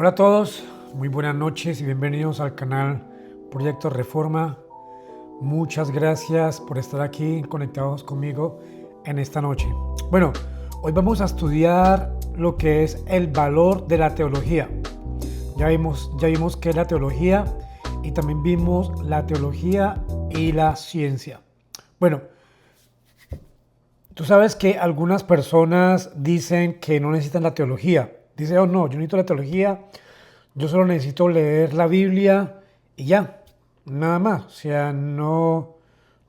Hola a todos, muy buenas noches y bienvenidos al canal Proyecto Reforma. Muchas gracias por estar aquí conectados conmigo en esta noche. Bueno, hoy vamos a estudiar lo que es el valor de la teología. Ya vimos qué es la teología y también vimos la teología y la ciencia. Bueno, tú sabes que algunas personas dicen que no necesitan la teología. Dicen, oh no, yo necesito la teología. Yo solo necesito leer la Biblia y ya, nada más. O sea, no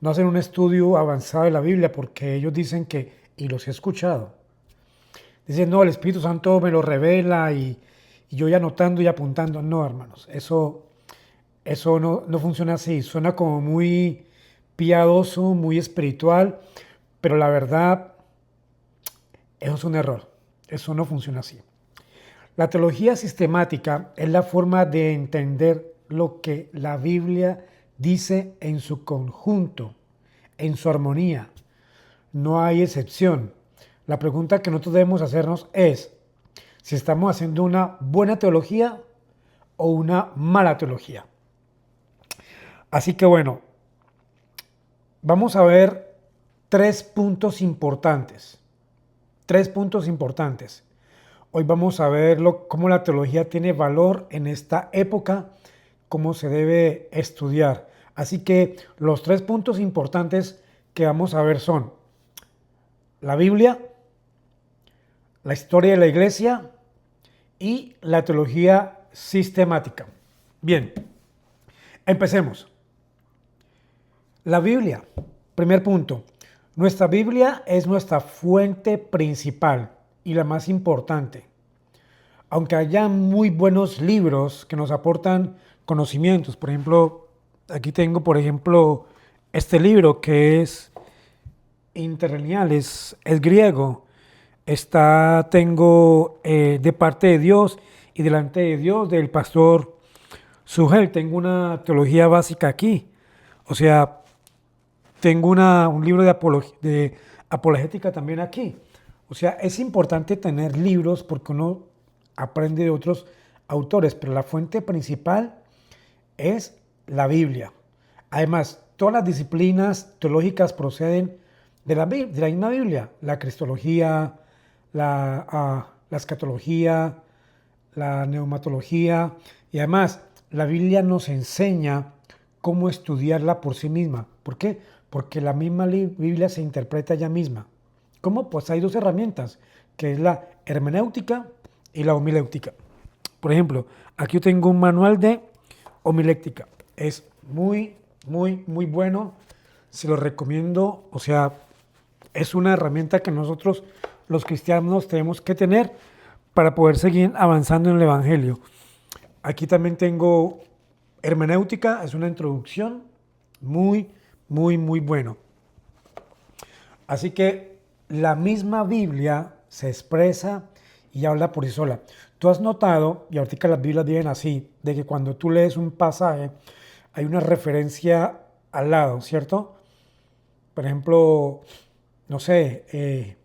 hacen un estudio avanzado de la Biblia porque ellos dicen que, y los he escuchado, dicen, no, el Espíritu Santo me lo revela y yo ya anotando y apuntando. No, hermanos, eso no funciona así. Suena como muy piadoso, muy espiritual, pero la verdad, eso es un error. Eso no funciona así. La teología sistemática es la forma de entender lo que la Biblia dice en su conjunto, en su armonía. No hay excepción. La pregunta que nosotros debemos hacernos es si estamos haciendo una buena teología o una mala teología. Así que bueno, vamos a ver tres puntos importantes. Tres puntos importantes. Hoy vamos a ver cómo la teología tiene valor en esta época, cómo se debe estudiar. Así que los tres puntos importantes que vamos a ver son la Biblia, la historia de la iglesia y la teología sistemática. Bien, empecemos. La Biblia, primer punto. Nuestra Biblia es nuestra fuente principal y la más importante. Aunque haya muy buenos libros que nos aportan conocimientos, por ejemplo, aquí tengo, por ejemplo, este libro que es interlineal, es griego. Tengo de parte de Dios y delante de Dios del pastor Sugel. Tengo una teología básica aquí. O sea, tengo un libro de apologética también aquí. O sea, es importante tener libros porque uno aprende de otros autores, pero la fuente principal es la Biblia. Además, todas las disciplinas teológicas proceden de la misma Biblia. La cristología, la escatología, la neumatología. Y además, la Biblia nos enseña cómo estudiarla por sí misma. ¿Por qué? Porque la misma Biblia se interpreta ella misma. ¿Cómo? Pues hay dos herramientas, que es la hermenéutica y la homiléutica. Por ejemplo, aquí yo tengo un manual de homilética. Es muy bueno. Se lo recomiendo. O sea, es una herramienta que nosotros los cristianos tenemos que tener para poder seguir avanzando en el Evangelio. Aquí también tengo hermenéutica. Es una introducción muy bueno. Así que la misma Biblia se expresa y habla por sí sola. Tú has notado, y ahorita las Biblias vienen así, de que cuando tú lees un pasaje hay una referencia al lado, ¿cierto? Por ejemplo, no sé,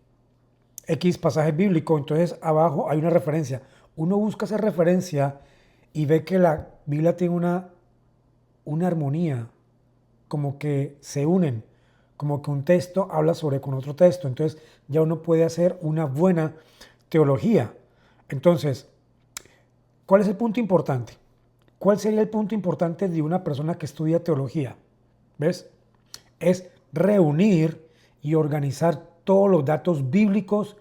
X pasaje bíblico, entonces abajo hay una referencia. Uno busca esa referencia y ve que la Biblia tiene una armonía, como que se unen, como que un texto habla sobre con otro texto, entonces ya uno puede hacer una buena teología. Entonces, ¿cuál es el punto importante? ¿Cuál sería el punto importante de una persona que estudia teología? ¿Ves? Es reunir y organizar todos los datos bíblicos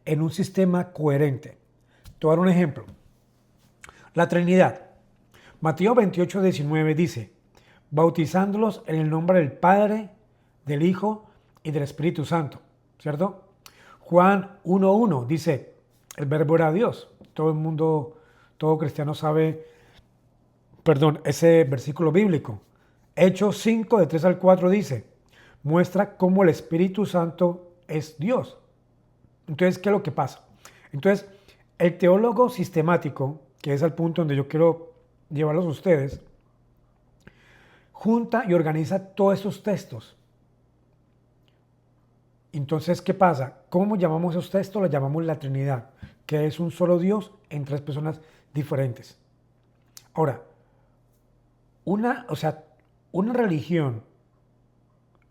en un sistema coherente. Te voy a dar un ejemplo. La Trinidad. Mateo 28:19 dice, bautizándolos en el nombre del Padre, del Hijo y del Espíritu Santo, ¿cierto? Juan 1:1 dice, el verbo era Dios. Todo el mundo, todo cristiano sabe, ese versículo bíblico. Hechos 5, de 3 al 4 dice, muestra cómo el Espíritu Santo es Dios. Entonces, ¿qué es lo que pasa? Entonces, el teólogo sistemático, que es el punto donde yo quiero llevarlos a ustedes, junta y organiza todos esos textos. Entonces, ¿qué pasa? ¿Cómo llamamos esos textos? Los llamamos la Trinidad, que es un solo Dios en tres personas diferentes. Ahora, o sea, una religión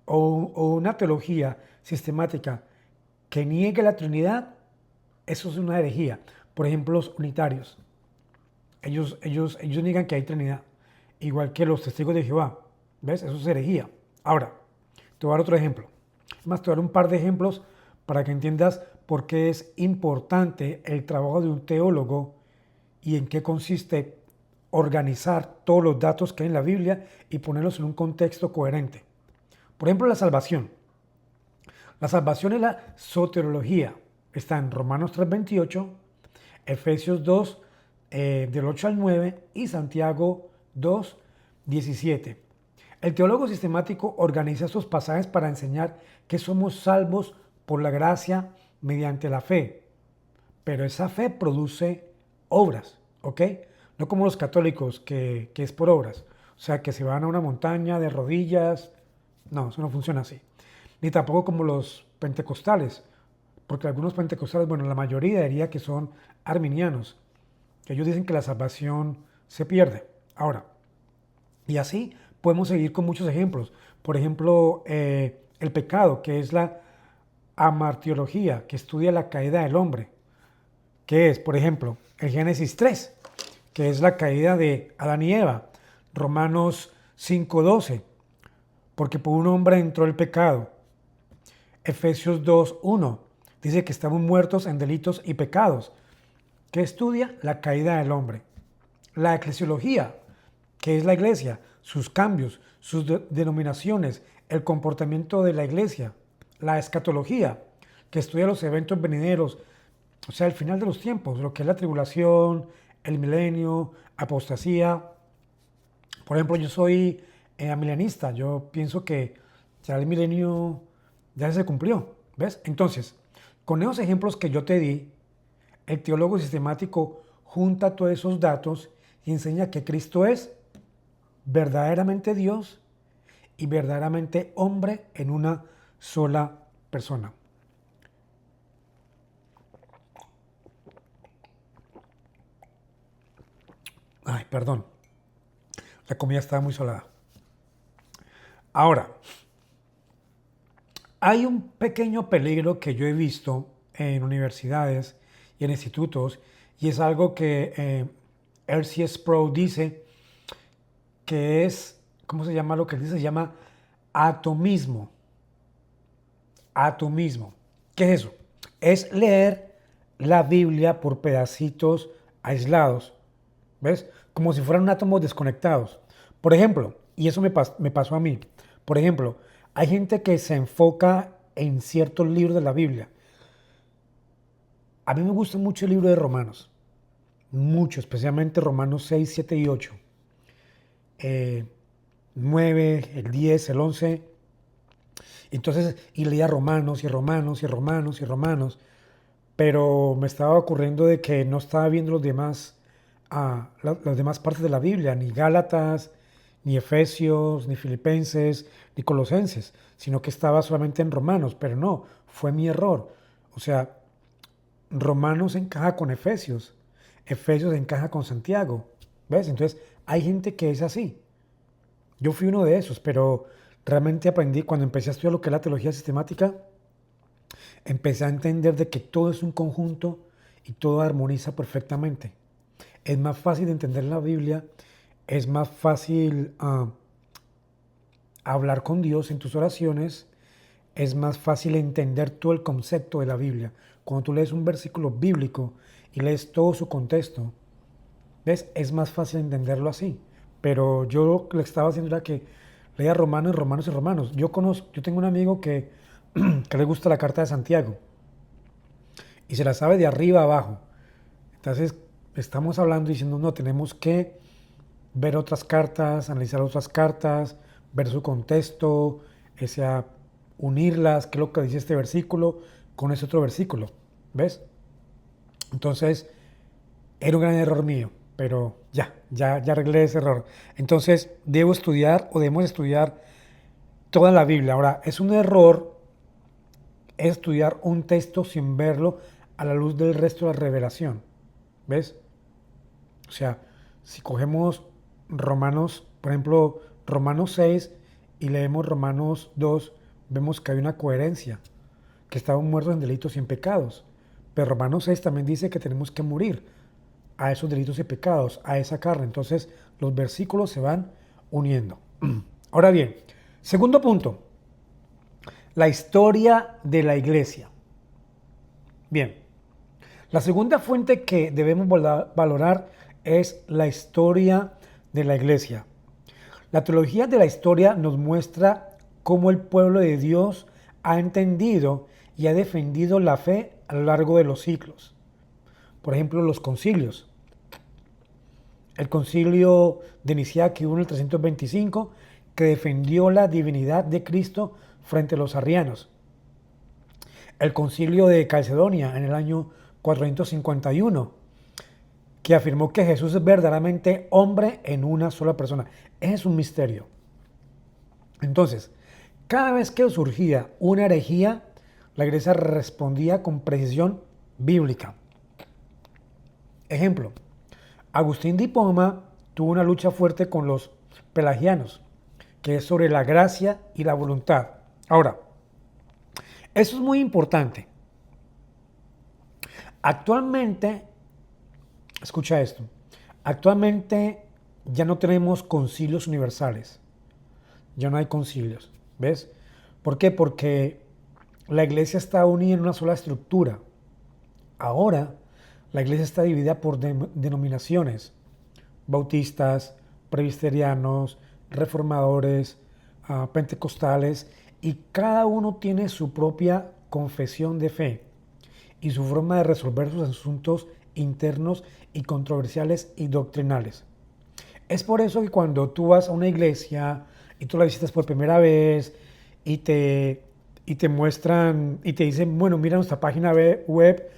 o una teología sistemática que niegue la Trinidad, eso es una herejía. Por ejemplo, los unitarios. Ellos niegan que hay Trinidad, igual que los testigos de Jehová. ¿Ves? Eso es herejía. Ahora, te voy a dar otro ejemplo. Más, te voy a dar un par de ejemplos para que entiendas por qué es importante el trabajo de un teólogo y en qué consiste organizar todos los datos que hay en la Biblia y ponerlos en un contexto coherente. Por ejemplo, la salvación. La salvación es la soteriología. Está en Romanos 3:28, Efesios 2, del 8 al 9 y Santiago 2:17. El teólogo sistemático organiza estos pasajes para enseñar que somos salvos por la gracia mediante la fe. Pero esa fe produce obras, ¿ok? No como los católicos, que es por obras. O sea, que se van a una montaña de rodillas. No, eso no funciona así. Ni tampoco como los pentecostales, porque algunos pentecostales, bueno, la mayoría diría que son arminianos, que ellos dicen que la salvación se pierde. Ahora, y así podemos seguir con muchos ejemplos. Por ejemplo, el pecado, que es la amartiología, que estudia la caída del hombre, que es, por ejemplo, el Génesis 3, que es la caída de Adán y Eva, Romanos 5:12, porque por un hombre entró el pecado, Efesios 2:1, dice que estamos muertos en delitos y pecados, que estudia la caída del hombre. La eclesiología, que es la iglesia, sus cambios, sus denominaciones, el comportamiento de la iglesia. La escatología, que estudia los eventos venideros, o sea, el final de los tiempos, lo que es la tribulación, el milenio, apostasía. Por ejemplo, yo soy milenista, yo pienso que ya el milenio ya se cumplió, ¿ves? Entonces, con esos ejemplos que yo te di, el teólogo sistemático junta todos esos datos y enseña que Cristo es verdaderamente Dios y verdaderamente hombre en una sola persona. Ay, perdón, la comida estaba muy salada. Ahora, hay un pequeño peligro que yo he visto en universidades y en institutos, y es algo que R.C. Sproul dice que es, ¿cómo se llama lo que él dice? Se llama atomismo. Atomismo. ¿Qué es eso? Es leer la Biblia por pedacitos aislados, ¿ves? Como si fueran átomos desconectados. Por ejemplo, y eso me pasó a mí, por ejemplo, hay gente que se enfoca en ciertos libros de la Biblia. A mí me gusta mucho el libro de Romanos, mucho, especialmente Romanos 6, 7 y 8. 9, el 10, el 11. Entonces, y leía Romanos y Romanos y Romanos y Romanos, pero me estaba ocurriendo de que no estaba viendo las demás partes de la Biblia, ni Gálatas, ni Efesios, ni Filipenses, ni Colosenses, sino que estaba solamente en Romanos, pero no, fue mi error. O sea, Romanos encaja con Efesios, Efesios encaja con Santiago, ¿ves? Entonces, hay gente que es así. Yo fui uno de esos, pero realmente aprendí, cuando empecé a estudiar lo que es la teología sistemática, empecé a entender de que todo es un conjunto y todo armoniza perfectamente. Es más fácil de entender la Biblia, es más fácil hablar con Dios en tus oraciones, es más fácil entender todo el concepto de la Biblia. Cuando tú lees un versículo bíblico y lees todo su contexto, ¿ves? Es más fácil entenderlo así. Pero yo lo que le estaba haciendo era que leía Romanos, Romanos y Romanos. Yo tengo un amigo que le gusta la carta de Santiago y se la sabe de arriba a abajo. Entonces, estamos hablando diciendo, no, tenemos que ver otras cartas, analizar otras cartas, ver su contexto, o sea, unirlas, qué es lo que dice este versículo con ese otro versículo, ¿ves? Entonces, era un gran error mío, pero ya arreglé ese error. Entonces, debo estudiar o debemos estudiar toda la Biblia. Ahora, es un error estudiar un texto sin verlo a la luz del resto de la revelación, ¿ves? O sea, si cogemos Romanos, por ejemplo, Romanos 6 y leemos Romanos 2, vemos que hay una coherencia, que estaban muertos en delitos y en pecados. Pero Romanos 6 también dice que tenemos que morir a esos delitos y pecados, a esa carne. Entonces, los versículos se van uniendo. Ahora bien, segundo punto, la historia de la iglesia. Bien, la segunda fuente que debemos valorar es la historia de la iglesia. La teología de la historia nos muestra cómo el pueblo de Dios ha entendido y ha defendido la fe a lo largo de los siglos. Por ejemplo, los concilios. El concilio de Nicea que hubo en el 325, que defendió la divinidad de Cristo frente a los arrianos. El concilio de Calcedonia en el año 451, que afirmó que Jesús es verdaderamente hombre en una sola persona. Es un misterio. Entonces, cada vez que surgía una herejía, la iglesia respondía con precisión bíblica. Ejemplo, Agustín de Hipona tuvo una lucha fuerte con los pelagianos, que es sobre la gracia y la voluntad. Ahora, eso es muy importante. Actualmente, escucha esto, actualmente ya no tenemos concilios universales, ya no hay concilios, ¿ves? ¿Por qué? Porque la iglesia está unida en una sola estructura. Ahora, la iglesia está dividida por denominaciones, bautistas, presbiterianos, reformadores, pentecostales, y cada uno tiene su propia confesión de fe y su forma de resolver sus asuntos internos y controversiales y doctrinales. Es por eso que cuando tú vas a una iglesia y tú la visitas por primera vez y te muestran y te dicen, bueno, mira nuestra página web,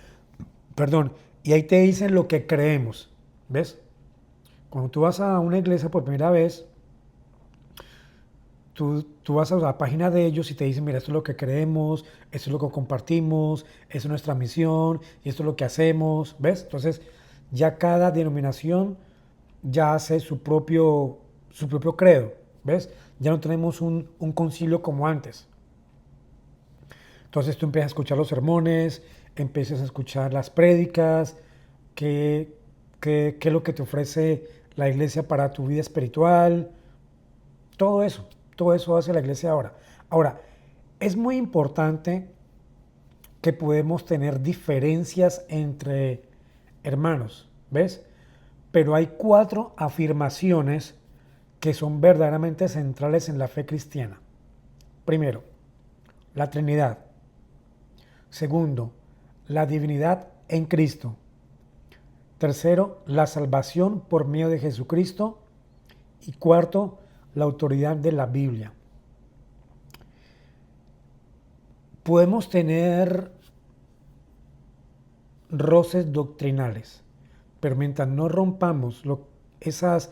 perdón, y ahí te dicen lo que creemos, ¿ves? Cuando tú vas a una iglesia por primera vez, tú vas a la página de ellos y te dicen, mira, esto es lo que creemos, esto es lo que compartimos, esto es nuestra misión y esto es lo que hacemos, ¿ves? Entonces, ya cada denominación ya hace su propio credo, ¿ves? Ya no tenemos un concilio como antes. Entonces tú empiezas a escuchar los sermones, empiezas a escuchar las prédicas, qué es lo que te ofrece la iglesia para tu vida espiritual, todo eso hace la iglesia ahora. Ahora, es muy importante que podemos tener diferencias entre hermanos, ¿ves? Pero hay 4 afirmaciones que son verdaderamente centrales en la fe cristiana. Primero, la Trinidad. Segundo, la divinidad en Cristo. Tercero, la salvación por medio de Jesucristo. Y cuarto, la autoridad de la Biblia. Podemos tener roces doctrinales, pero mientras no rompamos esas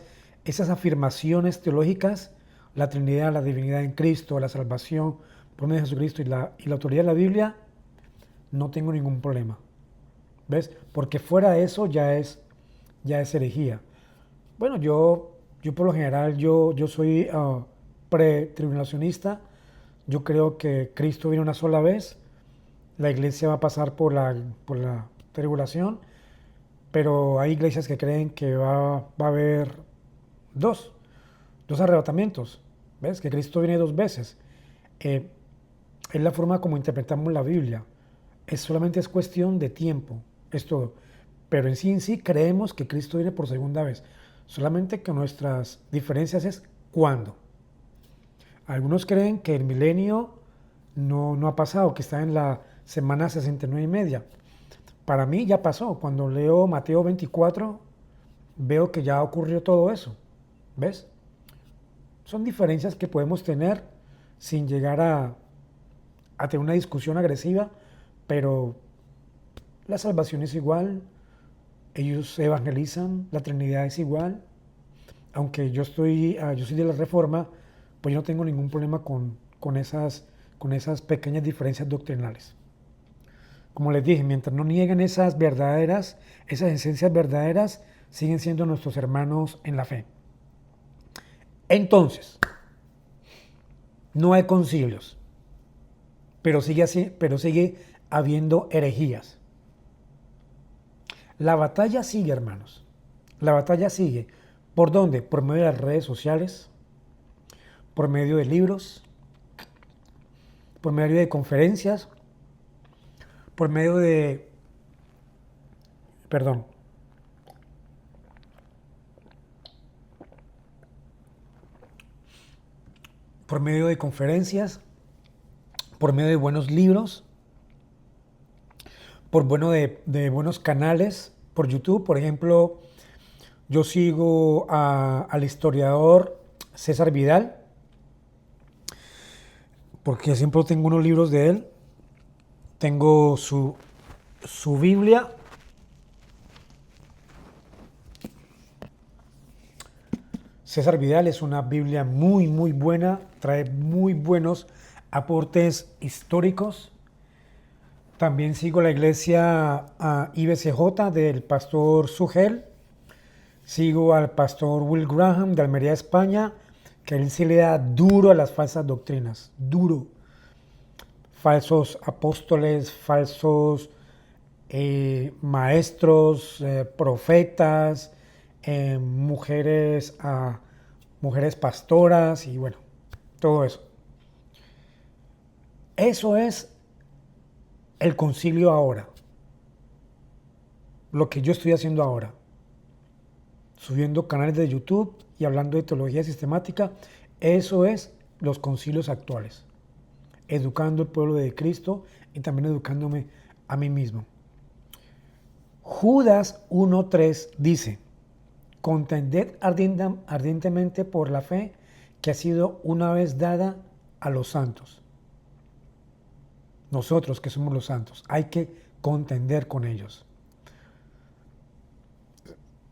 afirmaciones teológicas, la Trinidad, la divinidad en Cristo, la salvación por medio de Jesucristo y la autoridad de la Biblia, no tengo ningún problema. ¿Ves? Porque fuera de eso ya es herejía. Bueno, yo por lo general, yo soy pretribulacionista. Yo creo que Cristo viene una sola vez. La iglesia va a pasar por la tribulación. Pero hay iglesias que creen que va a haber dos arrebatamientos. ¿Ves? Que Cristo viene 2 veces. Es la forma como interpretamos la Biblia. Solamente es cuestión de tiempo. Es todo. Pero en sí creemos que Cristo viene por segunda vez. Solamente que nuestras diferencias es cuándo. Algunos creen que el milenio no ha pasado, que está en la semana 69 y media. Para mí ya pasó. Cuando leo Mateo 24, veo que ya ocurrió todo eso. ¿Ves? Son diferencias que podemos tener sin llegar a tener una discusión agresiva, pero la salvación es igual, ellos evangelizan, la Trinidad es igual. Aunque yo soy de la Reforma, pues yo no tengo ningún problema con esas pequeñas diferencias doctrinales. Como les dije, mientras no nieguen esas esencias verdaderas, siguen siendo nuestros hermanos en la fe. Entonces, no hay concilios, pero sigue habiendo herejías. La batalla sigue, hermanos. La batalla sigue. ¿Por dónde? Por medio de las redes sociales, por medio de libros, por medio de conferencias, por medio de... Perdón. Por medio de conferencias, por medio de buenos libros, por de buenos canales, por YouTube. Por ejemplo, yo sigo al historiador César Vidal, porque siempre tengo unos libros de él. Tengo su Biblia. César Vidal es una Biblia muy, muy buena, trae muy buenos aportes históricos. También sigo la iglesia IBCJ del pastor Sugel. Sigo al pastor Will Graham de Almería, España, que él sí le da duro a las falsas doctrinas, duro. Falsos apóstoles, falsos maestros, profetas, mujeres pastoras y bueno, todo eso. Eso es el concilio ahora. Lo que yo estoy haciendo ahora. Subiendo canales de YouTube y hablando de teología sistemática. Eso es los concilios actuales. Educando al pueblo de Cristo y también educándome a mí mismo. Judas 1:3 dice: contended ardientemente por la fe que ha sido una vez dada a los santos. Nosotros que somos los santos, hay que contender con ellos.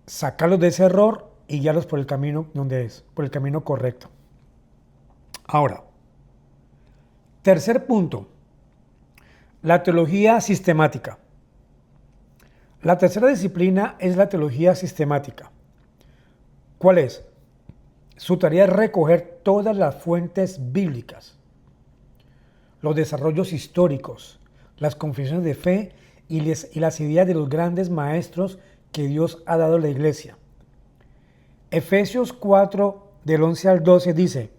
Sacarlos de ese error y guiarlos por el camino donde es, por el camino correcto. Ahora, tercer punto, la teología sistemática. La tercera disciplina es la teología sistemática. ¿Cuál es? Su tarea es recoger todas las fuentes bíblicas, los desarrollos históricos, las confesiones de fe y las ideas de los grandes maestros que Dios ha dado a la iglesia. Efesios 4, del 11 al 12 dice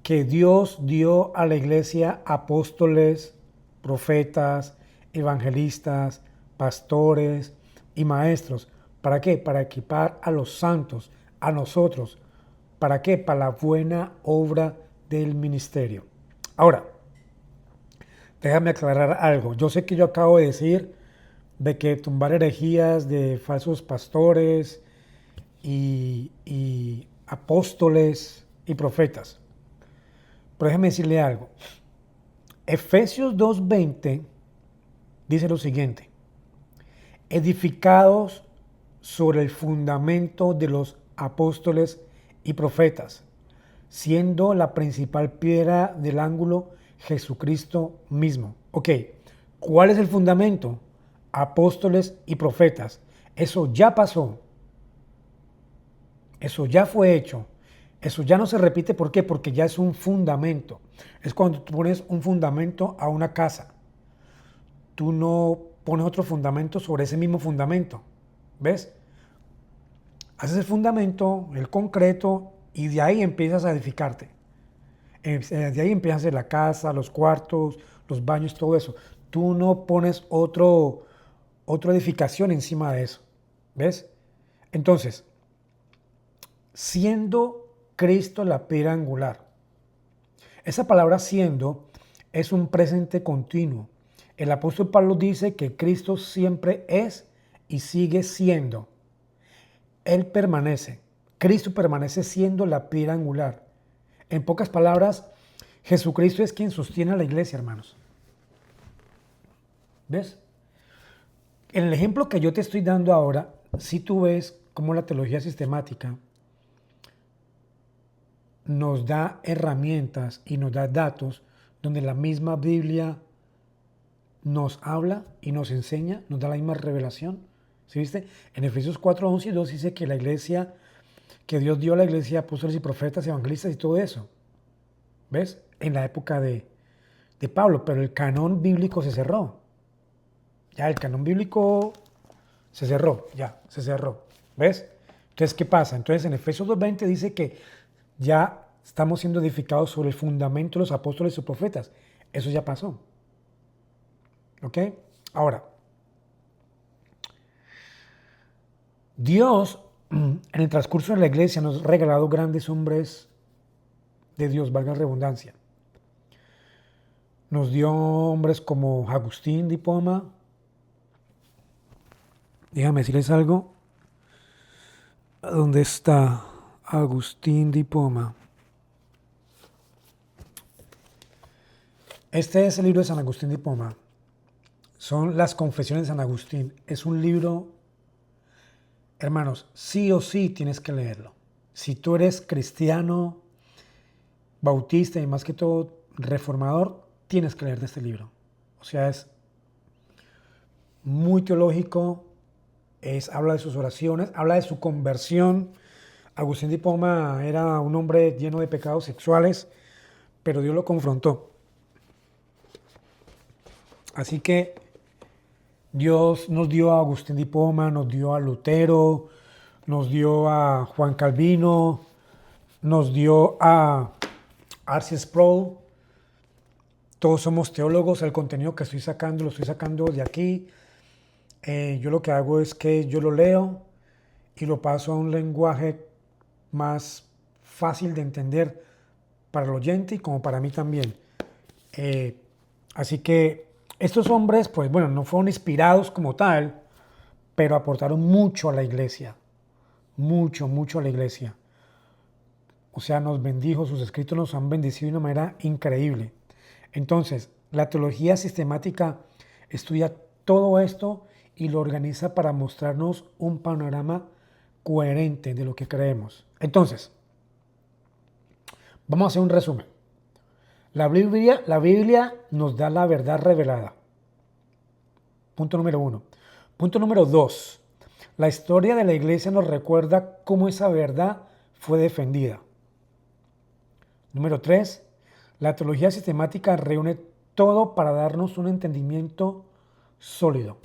que Dios dio a la iglesia apóstoles, profetas, evangelistas, pastores y maestros. ¿Para qué? Para equipar a los santos, a nosotros. ¿Para qué? Para la buena obra del ministerio. Ahora, déjame aclarar algo. Yo sé que yo acabo de decir de que tumbar herejías de falsos pastores y apóstoles y profetas. Pero déjame decirle algo. Efesios 2:20 dice lo siguiente: edificados sobre el fundamento de los apóstoles y profetas, siendo la principal piedra del ángulo Jesucristo mismo. Ok, ¿cuál es el fundamento? Apóstoles y profetas. Eso ya pasó. Eso ya fue hecho. Eso ya no se repite. ¿Por qué? Porque ya es un fundamento. Es cuando tú pones un fundamento a una casa. Tú no pones otro fundamento sobre ese mismo fundamento. ¿Ves? Haces el fundamento, el concreto, y de ahí empiezas a edificarte. De ahí empiezas a hacer la casa, los cuartos, los baños, todo eso. Tú no pones otra edificación encima de eso. ¿Ves? Entonces, siendo Cristo la piedra angular. Esa palabra siendo es un presente continuo. El apóstol Pablo dice que Cristo siempre es y sigue siendo. Él permanece. Cristo permanece siendo la piedra angular. En pocas palabras, Jesucristo es quien sostiene a la iglesia, hermanos. ¿Ves? En el ejemplo que yo te estoy dando ahora, si tú ves cómo la teología sistemática nos da herramientas y nos da datos donde la misma Biblia nos habla y nos enseña, nos da la misma revelación. ¿Sí viste? En Efesios 4, 11 y 12 dice que la iglesia, que Dios dio a la iglesia apóstoles y profetas, evangelistas y todo eso. ¿Ves? En la época de Pablo, pero el canon bíblico se cerró. Ya el canon bíblico se cerró, ya, se cerró. ¿Ves? Entonces, ¿qué pasa? Entonces, en Efesios 2:20 dice que ya estamos siendo edificados sobre el fundamento de los apóstoles y profetas. Eso ya pasó. ¿Ok? Ahora, Dios, en el transcurso de la iglesia, nos ha regalado grandes hombres de Dios, valga la redundancia. Nos dio hombres como Agustín de Hipona. Déjame decirles algo. ¿Dónde está Agustín de Hipona? Este es el libro de San Agustín de Hipona. Son las Confesiones de San Agustín. Es un libro, hermanos, sí o sí tienes que leerlo. Si tú eres cristiano, bautista y más que todo reformador, tienes que leer de este libro. O sea, es muy teológico, habla de sus oraciones, habla de su conversión. Agustín de Hipona era un hombre lleno de pecados sexuales, pero Dios lo confrontó. Así que Dios nos dio a Agustín de Hipona, nos dio a Lutero, nos dio a Juan Calvino, nos dio a R.C. Sproul. Todos somos teólogos, el contenido que estoy sacando lo estoy sacando de aquí. Yo lo que hago es que yo lo leo y lo paso a un lenguaje más fácil de entender para el oyente y como para mí también. Así que estos hombres, pues bueno, no fueron inspirados como tal, pero aportaron mucho a la iglesia. Mucho, mucho a la iglesia. O sea, nos bendijo, sus escritos nos han bendecido de una manera increíble. Entonces, la teología sistemática estudia todo esto y lo organiza para mostrarnos un panorama coherente de lo que creemos. Entonces, vamos a hacer un resumen. La Biblia nos da la verdad revelada. Punto número 1. Punto número 2. La historia de la iglesia nos recuerda cómo esa verdad fue defendida. Número 3. La teología sistemática reúne todo para darnos un entendimiento sólido.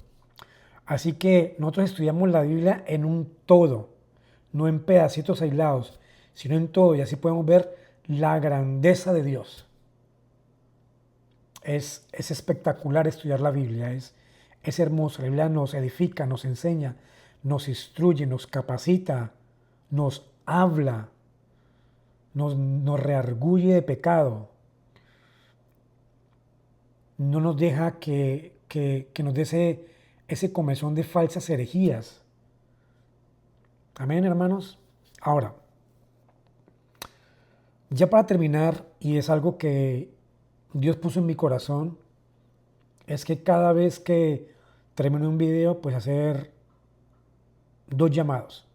Así que nosotros estudiamos la Biblia en un todo, no en pedacitos aislados, sino en todo, y así podemos ver la grandeza de Dios. Es espectacular estudiar la Biblia, es hermoso. La Biblia nos edifica, nos enseña, nos instruye, nos capacita, nos habla, nos reargulle de pecado. No nos deja que nos dé ese comezón de falsas herejías. Amén, hermanos. Ahora, ya para terminar, y es algo que Dios puso en mi corazón, es que cada vez que termine un video, pues hacer 2 llamados.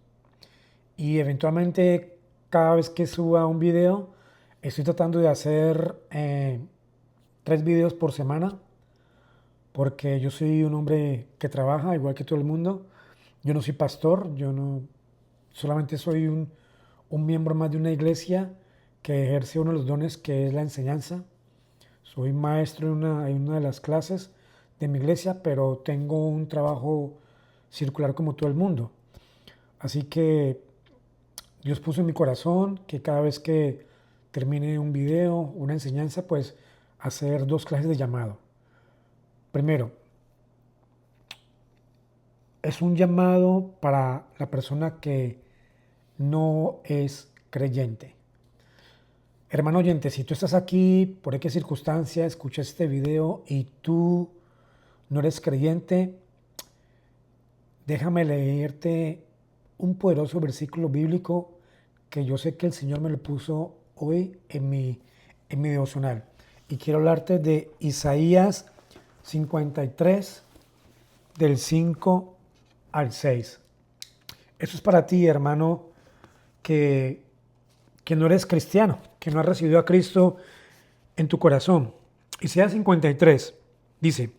Y eventualmente, cada vez que suba un video, estoy tratando de hacer 3 videos por semana, porque yo soy un hombre que trabaja igual que todo el mundo. Yo no soy pastor, yo no solamente soy un miembro más de una iglesia que ejerce uno de los dones que es la enseñanza. Soy maestro en una de las clases de mi iglesia, pero tengo un trabajo circular como todo el mundo. Así que Dios puso en mi corazón que cada vez que termine un video, una enseñanza, pues hacer 2 clases de llamado. Primero, es un llamado para la persona que no es creyente. Hermano oyente, si tú estás aquí, por qué circunstancia, escuchas este video y tú no eres creyente, déjame leerte un poderoso versículo bíblico que yo sé que el Señor me lo puso hoy en mi devocional. Y quiero hablarte de Isaías 53, del 5 al 6. Eso es para ti, hermano, que no eres cristiano, que no has recibido a Cristo en tu corazón. Isaías 53 dice: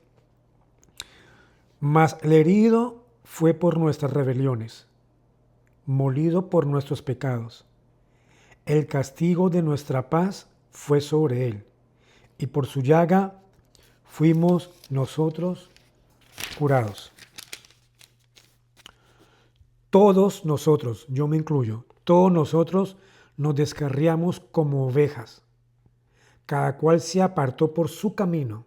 mas el herido fue por nuestras rebeliones, molido por nuestros pecados. El castigo de nuestra paz fue sobre él, y por su llaga fuimos nosotros curados. Todos nosotros, yo me incluyo, todos nosotros nos descarriamos como ovejas. Cada cual se apartó por su camino,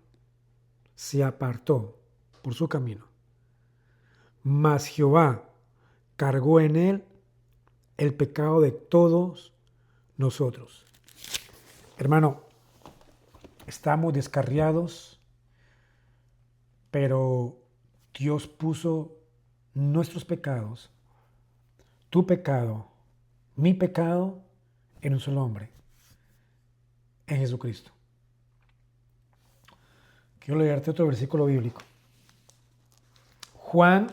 se apartó por su camino. Mas Jehová cargó en él el pecado de todos nosotros. Hermano, estamos descarriados, pero Dios puso nuestros pecados, tu pecado, mi pecado, en un solo hombre, en Jesucristo. Quiero leerte otro versículo bíblico. Juan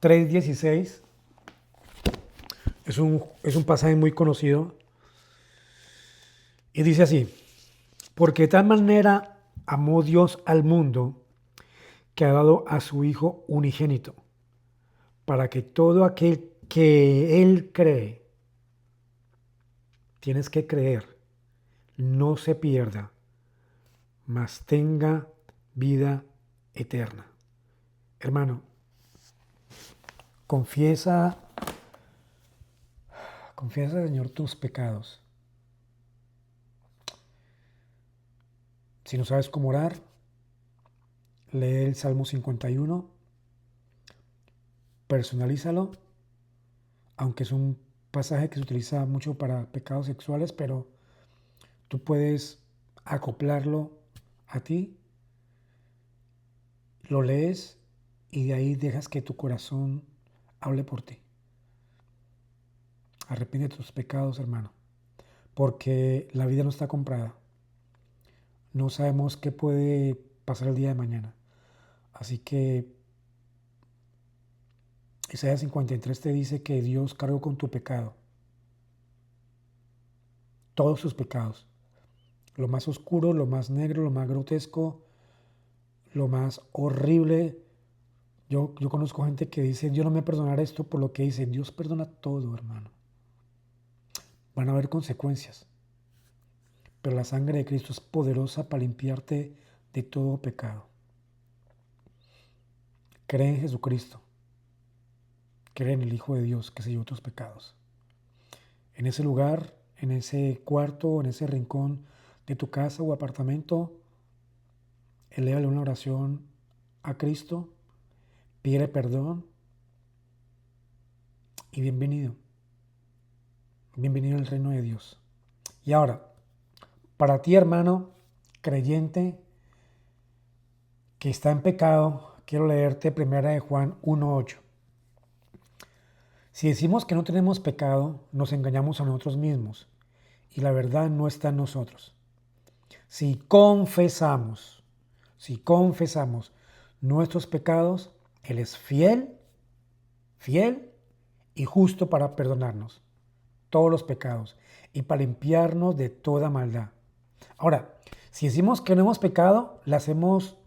3:16 es un pasaje muy conocido y dice así: porque de tal manera amó Dios al mundo que ha dado a su Hijo unigénito, para que todo aquel que Él cree, tienes que creer, no se pierda, mas tenga vida eterna. Hermano, confiesa, Señor, tus pecados. Si no sabes cómo orar, lee el Salmo 51, personalízalo, aunque es un pasaje que se utiliza mucho para pecados sexuales, pero tú puedes acoplarlo a ti, lo lees y de ahí dejas que tu corazón hable por ti. Arrepiente de tus pecados, hermano, porque la vida no está comprada. No sabemos qué puede pasar el día de mañana. Así que Isaías 53 te dice que Dios cargó con tu pecado, todos tus pecados, lo más oscuro, lo más negro, lo más grotesco, lo más horrible. Yo conozco gente que dice, Dios no me perdonará esto por lo que hice. Dios perdona todo, hermano. Van a haber consecuencias, pero la sangre de Cristo es poderosa para limpiarte de todo pecado. Cree en Jesucristo. Cree en el Hijo de Dios que se llevó tus pecados. En ese lugar, en ese cuarto, en ese rincón de tu casa o apartamento, elévale una oración a Cristo, pídele perdón y bienvenido. Bienvenido al reino de Dios. Y ahora, para ti, hermano creyente que está en pecado, quiero leerte 1 Juan 1:8. Si decimos que no tenemos pecado, nos engañamos a nosotros mismos y la verdad no está en nosotros. Si confesamos nuestros pecados, Él es fiel y justo para perdonarnos todos los pecados y para limpiarnos de toda maldad. Ahora, si decimos que no hemos pecado, le hacemos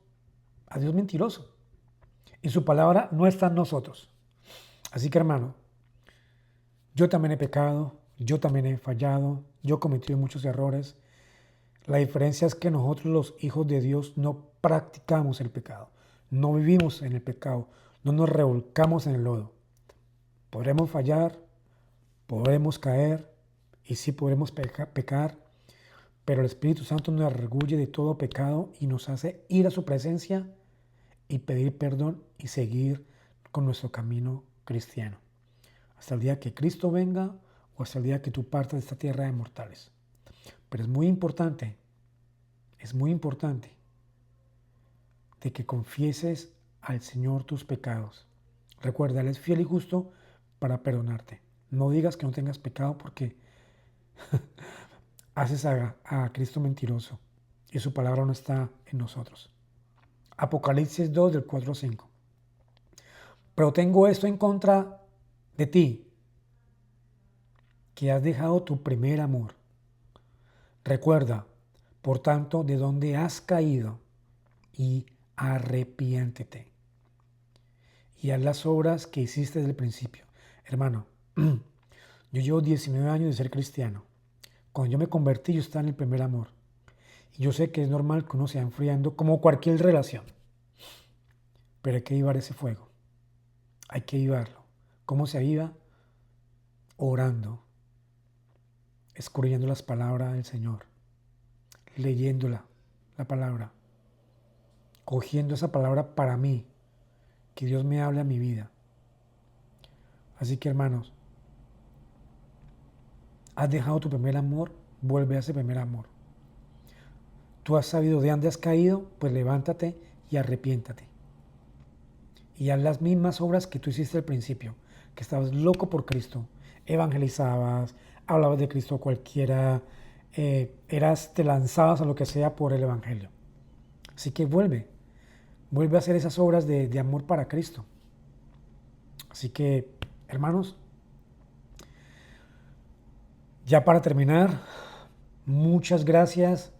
a Dios mentiroso y su palabra no está en nosotros. Así que, hermano, yo también he pecado, yo también he fallado, yo he cometido muchos errores. La diferencia es que nosotros, los hijos de Dios, no practicamos el pecado, no vivimos en el pecado, no nos revolcamos en el lodo. Podremos fallar, podremos caer y sí podremos pecar, pero el Espíritu Santo nos redarguye de todo pecado y nos hace ir a su presencia y pedir perdón y seguir con nuestro camino cristiano. Hasta el día que Cristo venga o hasta el día que tú partas de esta tierra de mortales. Pero es muy importante de que confieses al Señor tus pecados. Recuerda, Él es fiel y justo para perdonarte. No digas que no tengas pecado porque haces a Cristo mentiroso y su palabra no está en nosotros. Apocalipsis 2 del 4 al 5. Pero tengo esto en contra de ti, que has dejado tu primer amor. Recuerda, Por tanto, de donde has caído, y arrepiéntete. Y haz las obras que hiciste desde el principio. Hermano, yo llevo 19 años de ser cristiano. Cuando yo me convertí, yo estaba en el primer amor. Y yo sé que es normal que uno se va enfriando como cualquier relación. Pero hay que avivar ese fuego. Hay que avivarlo. ¿Cómo se aviva? Orando, escudriñando las palabras del Señor, leyéndola, la palabra, cogiendo esa palabra para mí, que Dios me hable a mi vida. Así que hermanos, has dejado tu primer amor, vuelve a ese primer amor. Tú has sabido de dónde has caído, pues levántate y arrepiéntate. Y haz las mismas obras que tú hiciste al principio, que estabas loco por Cristo, evangelizabas, hablabas de Cristo a cualquiera, te lanzabas a lo que sea por el Evangelio. Así que vuelve a hacer esas obras de amor para Cristo. Así que, hermanos, ya para terminar, muchas gracias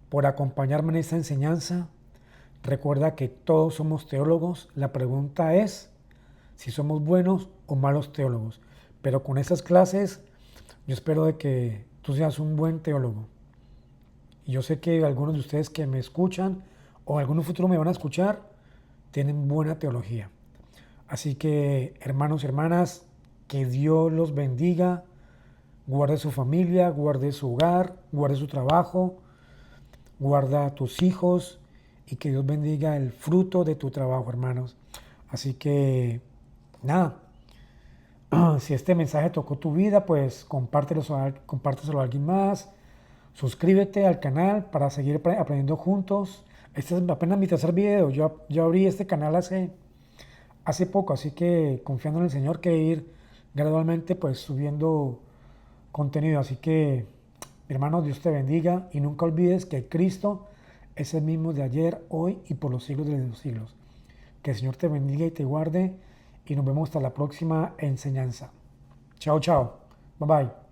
por acompañarme en esta enseñanza. Recuerda que todos somos teólogos. La pregunta es si somos buenos o malos teólogos. Pero con estas clases yo espero de que tú seas un buen teólogo. Y yo sé que algunos de ustedes que me escuchan o en algún futuro me van a escuchar tienen buena teología. Así que, hermanos y hermanas, que Dios los bendiga, guarde su familia, guarde su hogar, guarde su trabajo, guarda a tus hijos y que Dios bendiga el fruto de tu trabajo, hermanos. Así que, nada, si este mensaje tocó tu vida, pues compárteselo a alguien más. Suscríbete al canal para seguir aprendiendo juntos. Este es apenas mi tercer video. Yo abrí este canal hace poco, así que confiando en el Señor que ir gradualmente pues subiendo contenido. Así que, mi hermano, Dios te bendiga y nunca olvides que Cristo es el mismo de ayer, hoy y por los siglos de los siglos. Que el Señor te bendiga y te guarde y nos vemos hasta la próxima enseñanza. Chao, chao. Bye bye.